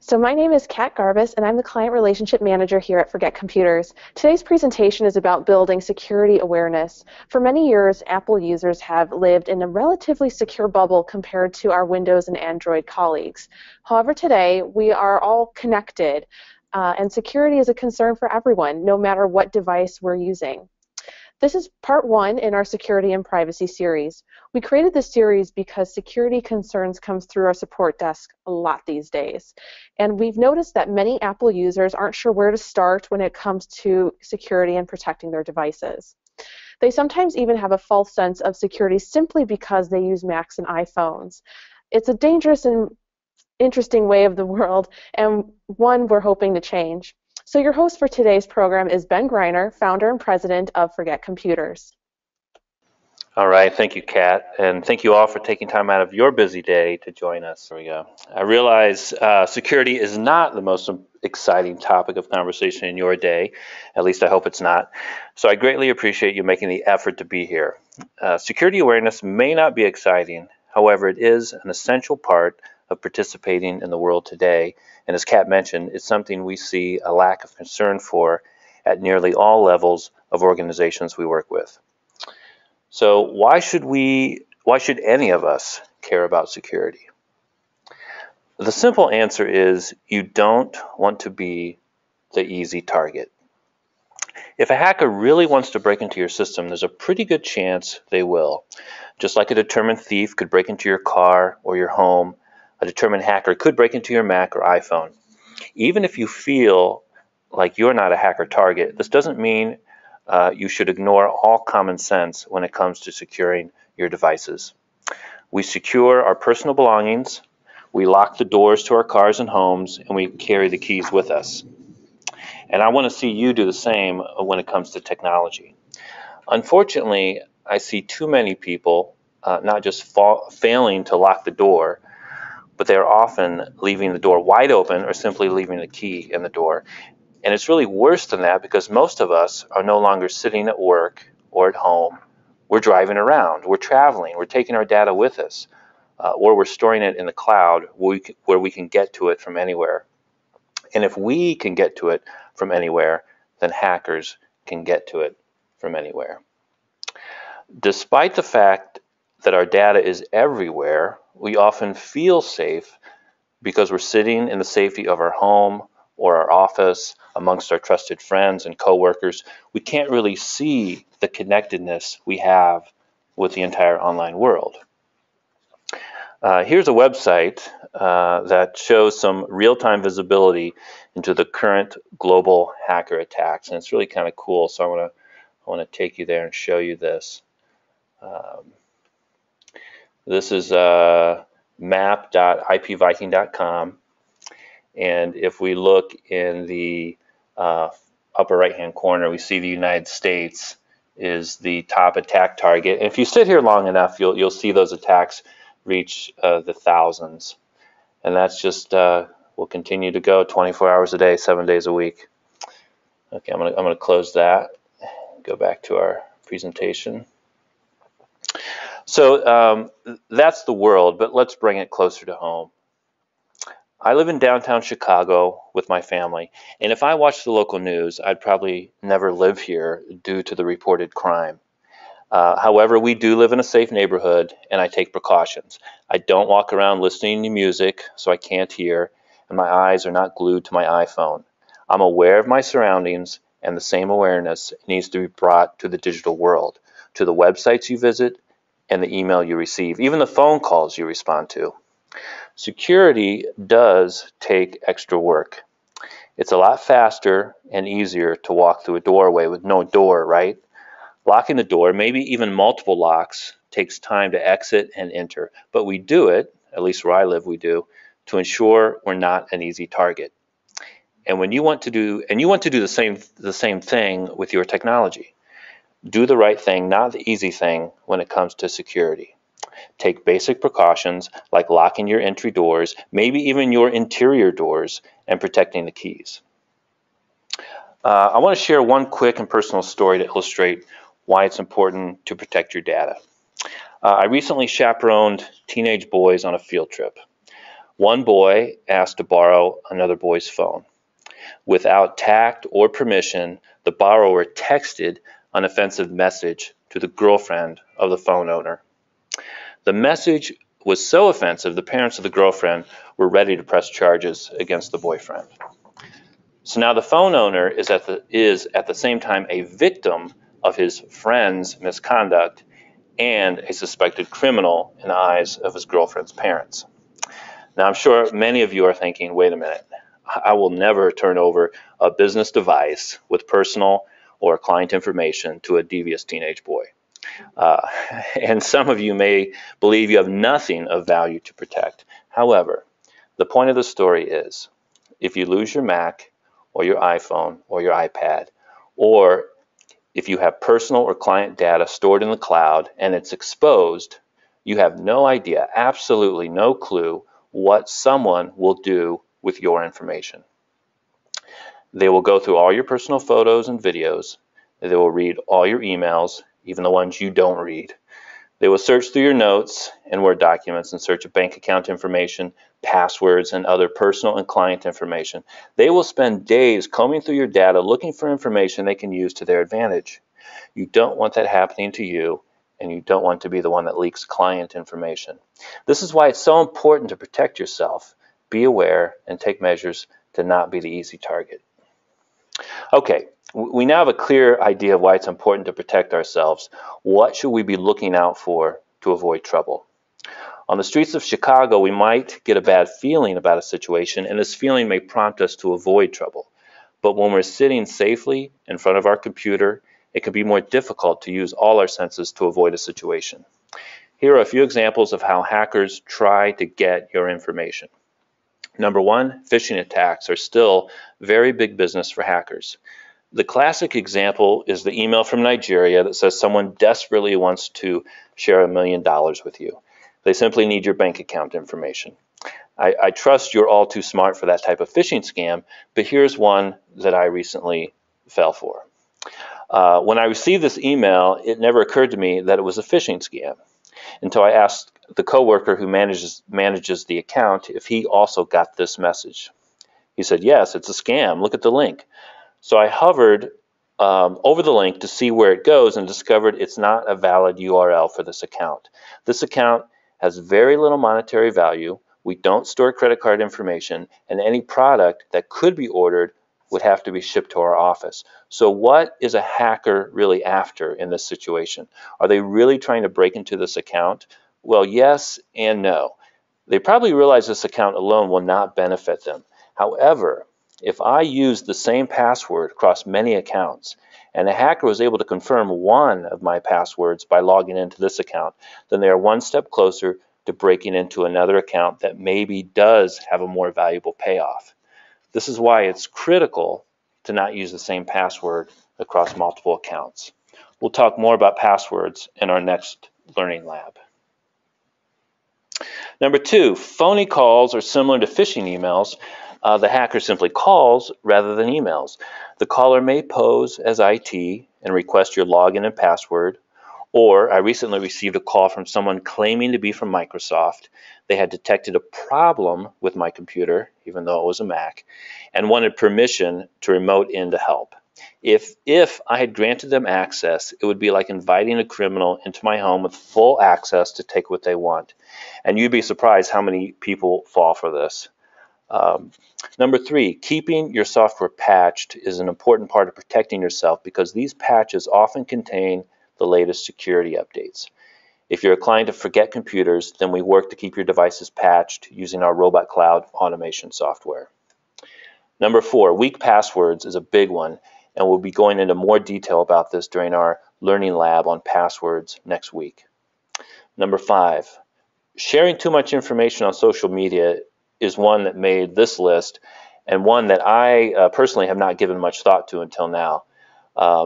So my name is Kat Garbus, and I'm the Client Relationship Manager here at Forget Computers. Today's presentation is about building security awareness. For many years, Apple users have lived in a relatively secure bubble compared to our Windows and Android colleagues. However, today, we are all connected, and security is a concern for everyone, no matter what device we're using. This is part one in our Security and Privacy series. We created this series because security concerns come through our support desk a lot these days. And we've noticed that many Apple users aren't sure where to start when it comes to security and protecting their devices. They sometimes even have a false sense of security simply because they use Macs and iPhones. It's a dangerous and interesting way of the world, and one we're hoping to change. So your host for today's program is Ben Greiner, founder and president of Forget Computers. All right, thank you, Kat, and thank you all for taking time out of your busy day to join us. Here we go. I realize security is not the most exciting topic of conversation in your day. At least I hope it's not. So I greatly appreciate you making the effort to be here. Security awareness may not be exciting. However, it is an essential part of participating in the world today. And as Kat mentioned, it's something we see a lack of concern for at nearly all levels of organizations we work with. So why should any of us care about security? The simple answer is you don't want to be the easy target. If a hacker really wants to break into your system, there's a pretty good chance they will. Just like a determined thief could break into your car or your home, a determined hacker could break into your Mac or iPhone. Even if you feel like you're not a hacker target, this doesn't mean you should ignore all common sense when it comes to securing your devices. We secure our personal belongings, we lock the doors to our cars and homes, and we carry the keys with us. And I want to see you do the same when it comes to technology. Unfortunately, I see too many people not just failing to lock the door, but they're often leaving the door wide open or simply leaving the key in the door. And it's really worse than that because most of us are no longer sitting at work or at home. We're driving around, we're traveling, we're taking our data with us, or we're storing it in the cloud where we can get to it from anywhere. And if we can get to it from anywhere, then hackers can get to it from anywhere. Despite the fact that our data is everywhere, we often feel safe because we're sitting in the safety of our home or our office amongst our trusted friends and coworkers. We can't really see the connectedness we have with the entire online world. Here's a website that shows some real-time visibility into the current global hacker attacks, and it's really kind of cool. So I want to take you there and show you this. This is map.ipviking.com, and if we look in the upper right-hand corner, we see the United States is the top attack target. And if you sit here long enough, you'll see those attacks reach the thousands, and that's just will continue to go 24 hours a day, 7 days a week. Okay, I'm gonna close that. Go back to our presentation. So that's the world, but let's bring it closer to home. I live in downtown Chicago with my family, and if I watched the local news, I'd probably never live here due to the reported crime. However, we do live in a safe neighborhood, and I take precautions. I don't walk around listening to music so I can't hear, and my eyes are not glued to my iPhone. I'm aware of my surroundings, and the same awareness needs to be brought to the digital world, to the websites you visit, and the email you receive, even the phone calls you respond to. Security does take extra work. It's a lot faster and easier to walk through a doorway with no door, right? Locking the door, maybe even multiple locks, takes time to exit and enter, but we do it, at least where I live we do, to ensure we're not an easy target. And you want to do the same thing with your technology. Do the right thing, not the easy thing when it comes to security. Take basic precautions like locking your entry doors, maybe even your interior doors, and protecting the keys. I want to share one quick and personal story to illustrate why it's important to protect your data. I recently chaperoned teenage boys on a field trip. One boy asked to borrow another boy's phone. Without tact or permission, the borrower texted an offensive message to the girlfriend of the phone owner. The message was so offensive, the parents of the girlfriend were ready to press charges against the boyfriend. So now the phone owner is at the same time a victim of his friend's misconduct and a suspected criminal in the eyes of his girlfriend's parents. Now, I'm sure many of you are thinking, wait a minute, I will never turn over a business device with personal or client information to a devious teenage boy. Uh, and some of you may believe you have nothing of value to protect. However, the point of the story is, if you lose your Mac or your iPhone or your iPad, or if you have personal or client data stored in the cloud and it's exposed, you have no idea, absolutely no clue what someone will do with your information. They will go through all your personal photos and videos. They will read all your emails, even the ones you don't read. They will search through your notes and Word documents in search of bank account information, passwords, and other personal and client information. They will spend days combing through your data looking for information they can use to their advantage. You don't want that happening to you, and you don't want to be the one that leaks client information. This is why it's so important to protect yourself. Be aware and take measures to not be the easy target. Okay, we now have a clear idea of why it's important to protect ourselves. What should we be looking out for to avoid trouble? On the streets of Chicago, we might get a bad feeling about a situation, and this feeling may prompt us to avoid trouble. But when we're sitting safely in front of our computer, it can be more difficult to use all our senses to avoid a situation. Here are a few examples of how hackers try to get your information. Number one, phishing attacks are still very big business for hackers. The classic example is the email from Nigeria that says someone desperately wants to share $1 million with you. They simply need your bank account information. I trust you're all too smart for that type of phishing scam, but here's one that I recently fell for. When I received this email, it never occurred to me that it was a phishing scam until I asked the coworker who manages the account if he also got this message. He said, yes, it's a scam. Look at the link. So I hovered over the link to see where it goes and discovered it's not a valid URL for this account. This account has very little monetary value. We don't store credit card information, and any product that could be ordered would have to be shipped to our office. So what is a hacker really after in this situation? Are they really trying to break into this account? Well, yes and no. They probably realize this account alone will not benefit them. However, if I use the same password across many accounts, and a hacker was able to confirm one of my passwords by logging into this account, then they are one step closer to breaking into another account that maybe does have a more valuable payoff. This is why it's critical to not use the same password across multiple accounts. We'll talk more about passwords in our next learning lab. Number two, phony calls are similar to phishing emails. The hacker simply calls rather than emails. The caller may pose as IT and request your login and password. Or I recently received a call from someone claiming to be from Microsoft. They had detected a problem with my computer, even though it was a Mac, and wanted permission to remote in to help. If I had granted them access, it would be like inviting a criminal into my home with full access to take what they want. And you'd be surprised how many people fall for this. Number three, keeping your software patched is an important part of protecting yourself because these patches often contain the latest security updates. If you're a client of Forget Computers, then we work to keep your devices patched using our Robot Cloud automation software. Number four, weak passwords is a big one, and we'll be going into more detail about this during our learning lab on passwords next week. Number five, sharing too much information on social media is one that made this list and one that I personally have not given much thought to until now.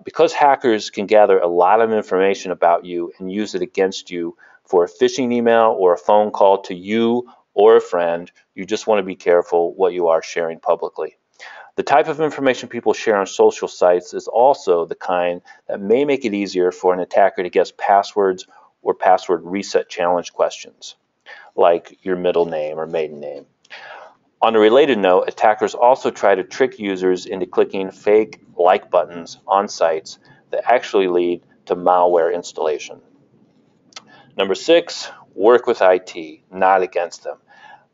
Because hackers can gather a lot of information about you and use it against you for a phishing email or a phone call to you or a friend, you just want to be careful what you are sharing publicly. The type of information people share on social sites is also the kind that may make it easier for an attacker to guess passwords or password reset challenge questions, like your middle name or maiden name. On a related note, attackers also try to trick users into clicking fake like buttons on sites that actually lead to malware installation. Number 6, work with IT, not against them.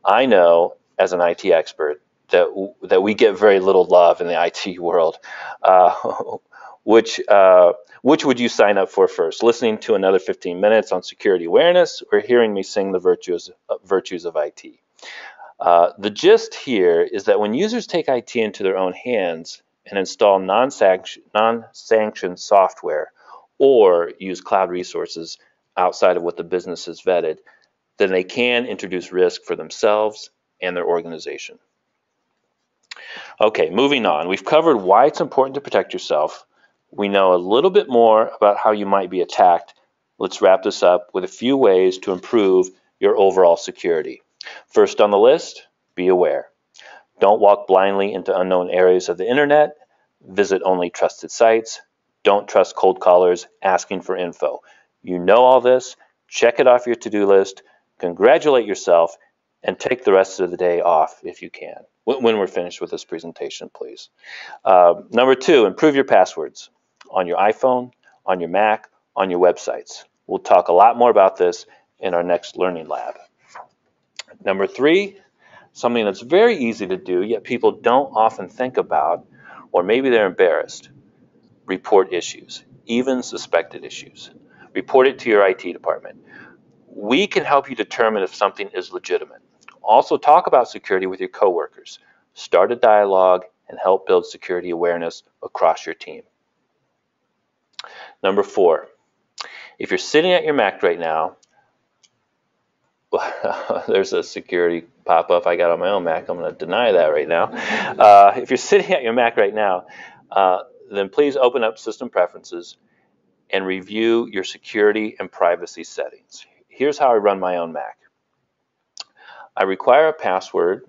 I know, as an IT expert, that we get very little love in the IT world. Which would you sign up for first? Listening to another 15 minutes on security awareness, or hearing me sing the virtues of IT? The gist here is that when users take IT into their own hands and install non-sanctioned software or use cloud resources outside of what the business has vetted, then they can introduce risk for themselves and their organization. Okay, moving on. We've covered why it's important to protect yourself. We know a little bit more about how you might be attacked. Let's wrap this up with a few ways to improve your overall security. First on the list, be aware. Don't walk blindly into unknown areas of the internet. Visit only trusted sites. Don't trust cold callers asking for info. You know all this. Check it off your to-do list. Congratulate yourself and take the rest of the day off if you can. When we're finished with this presentation, please. Number 2, improve your passwords on your iPhone, on your Mac, on your websites. We'll talk a lot more about this in our next learning lab. Number 3, something that's very easy to do, yet people don't often think about, or maybe they're embarrassed. Report issues, even suspected issues. Report it to your IT department. We can help you determine if something is legitimate. Also, talk about security with your coworkers. Start a dialogue and help build security awareness across your team. Number 4, if you're sitting at your Mac right now, there's a security pop-up I got on my own Mac. I'm going to deny that right now. If you're sitting at your Mac right now, then please open up System Preferences and review your security and privacy settings. Here's how I run my own Mac. I require a password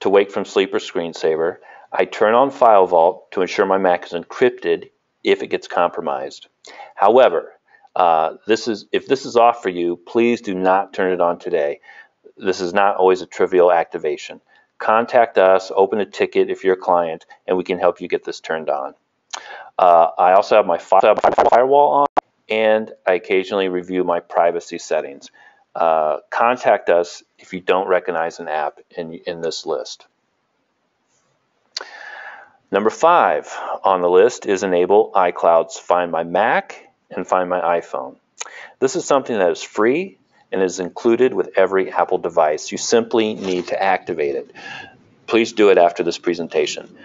to wake from sleep or screensaver. I turn on File Vault to ensure my Mac is encrypted if it gets compromised. However, if this is off for you, please do not turn it on today. This is not always a trivial activation. Contact us, open a ticket if you're a client, and we can help you get this turned on. I also have my firewall on, and I occasionally review my privacy settings. Contact us if you don't recognize an app in this list. Number 5 on the list is enable iCloud's Find My Mac and Find My iPhone. This is something that is free and is included with every Apple device. You simply need to activate it. Please do it after this presentation.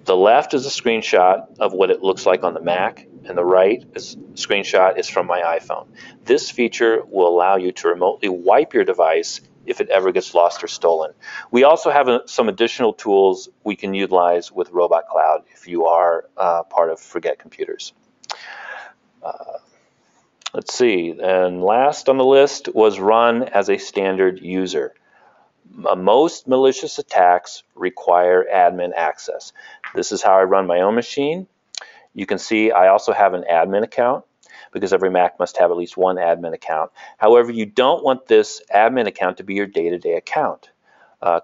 The left is a screenshot of what it looks like on the Mac, and the right screenshot is from my iPhone. This feature will allow you to remotely wipe your device if it ever gets lost or stolen. We also have some additional tools we can utilize with Robot Cloud if you are part of Forget Computers. Let's see, and last on the list was run as a standard user. Most malicious attacks require admin access. This is how I run my own machine. You can see I also have an admin account because every Mac must have at least one admin account. However, you don't want this admin account to be your day-to-day account.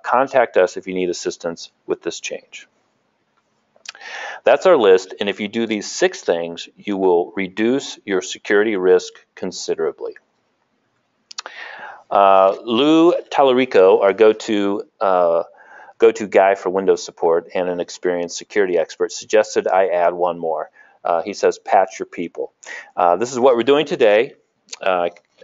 Contact us if you need assistance with this change. That's our list, and if you do these 6 things, you will reduce your security risk considerably. Lou Tallarico, our go-to guy for Windows support and an experienced security expert, suggested I add one more. He says, patch your people. This is what we're doing today.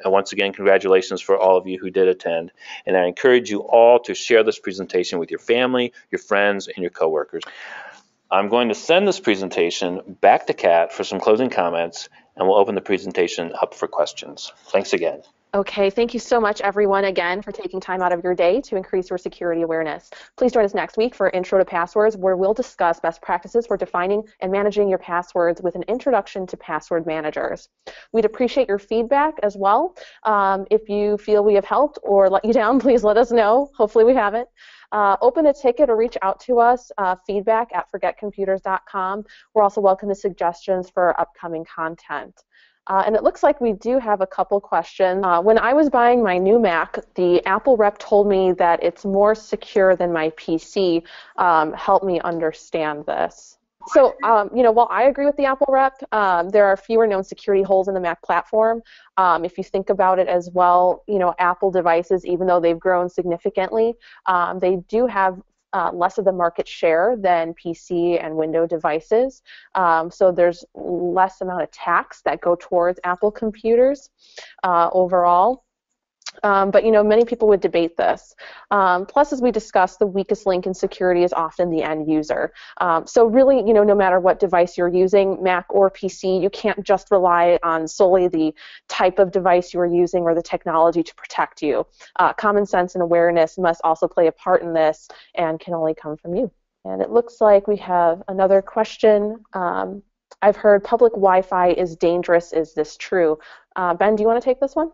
Once again, congratulations for all of you who did attend, and I encourage you all to share this presentation with your family, your friends, and your coworkers. I'm going to send this presentation back to Kat for some closing comments, and we'll open the presentation up for questions. Thanks again. Okay, thank you so much, everyone, again, for taking time out of your day to increase your security awareness. Please join us next week for Intro to Passwords, where we'll discuss best practices for defining and managing your passwords with an introduction to password managers. We'd appreciate your feedback as well. If you feel we have helped or let you down, please let us know. Hopefully we haven't. Open a ticket or reach out to us, feedback@forgetcomputers.com. We're also welcome to suggestions for upcoming content. And it looks like we do have a couple questions. When I was buying my new Mac, the Apple rep told me that it's more secure than my PC. Help me understand this. So, while I agree with the Apple rep, there are fewer known security holes in the Mac platform. If you think about it as well, Apple devices, even though they've grown significantly, they do have less of the market share than PC and Windows devices. So there's less amount of tax that go towards Apple computers overall. But many people would debate this. Plus, as we discussed, the weakest link in security is often the end user. So really, no matter what device you're using, Mac or PC, you can't just rely on solely the type of device you are using or the technology to protect you. Common sense and awareness must also play a part in this and can only come from you. And it looks like we have another question. I've heard public Wi-Fi is dangerous. Is this true? Ben, do you want to take this one?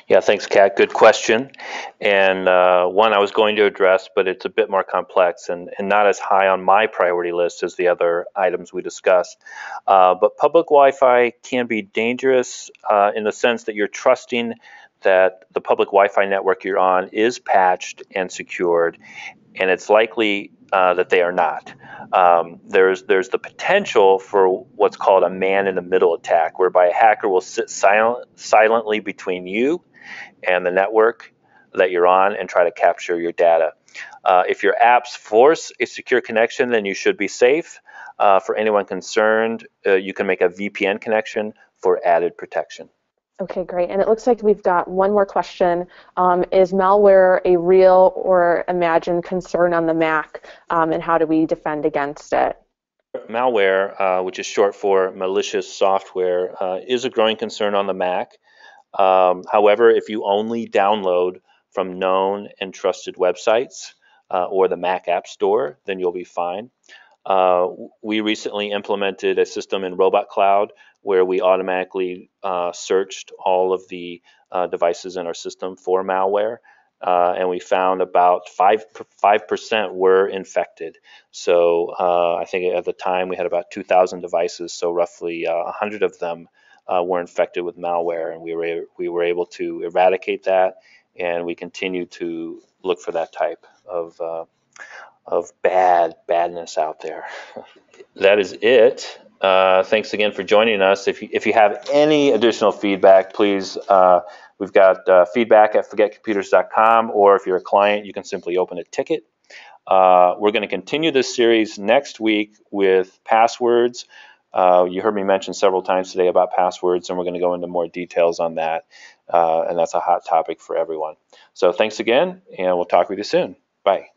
Yeah, thanks, Kat. Good question. And one I was going to address, but it's a bit more complex and not as high on my priority list as the other items we discussed. But public Wi-Fi can be dangerous in the sense that you're trusting that the public Wi-Fi network you're on is patched and secured, and it's likely that they are not. There's the potential for what's called a man-in-the-middle attack, whereby a hacker will sit silently between you and the network that you're on and try to capture your data. If your apps force a secure connection, then you should be safe. For anyone concerned, you can make a VPN connection for added protection. Okay, great. And it looks like we've got one more question. Is malware a real or imagined concern on the Mac, and how do we defend against it? Malware, which is short for malicious software, is a growing concern on the Mac. However, if you only download from known and trusted websites or the Mac App Store, then you'll be fine. We recently implemented a system in Robot Cloud where we automatically searched all of the devices in our system for malware, and we found about 5% were infected. So I think at the time we had about 2,000 devices, so roughly 100 of them were infected with malware, and we were able to eradicate that, and we continue to look for that type of badness out there. That is it. Thanks again for joining us. If you have any additional feedback, please, we've got feedback at forgetcomputers.com, or if you're a client, you can simply open a ticket. We're going to continue this series next week with passwords. You heard me mention several times today about passwords, and we're going to go into more details on that, and that's a hot topic for everyone. So thanks again, and we'll talk with you soon. Bye.